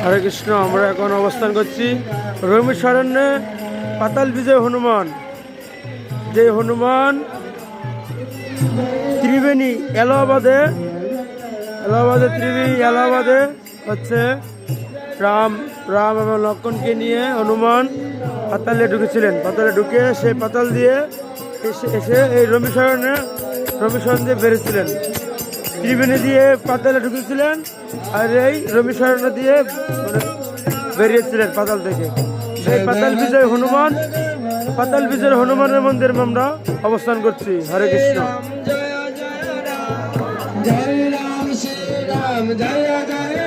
হরে কৃষ্ণ। আমরা এখন অবস্থান করছি রমেশারণ্যে পাতাল বিজয় হনুমান। যে হনুমান ত্রিবেণী এলাহাবাদে হচ্ছে রাম এবং লক্ষ্মণকে নিয়ে হনুমান পাতালে ঢুকেছিলেন। পাতালে ঢুকে সেই পাতাল দিয়ে এসে এই রমেশারণ্য দিয়ে বেরিয়েছিলেন। ত্রিবেণী দিয়ে পাতালে ঢুকেছিলেন আর এই রমেশারণ্য দিয়ে বেরিয়েছিলেন পাতাল থেকে। সেই পাতাল বিজয় হনুমানের মন্দিরে আমরা অবস্থান করছি। হরে কৃষ্ণ। জয় রাম শ্রী রাম জয় জয়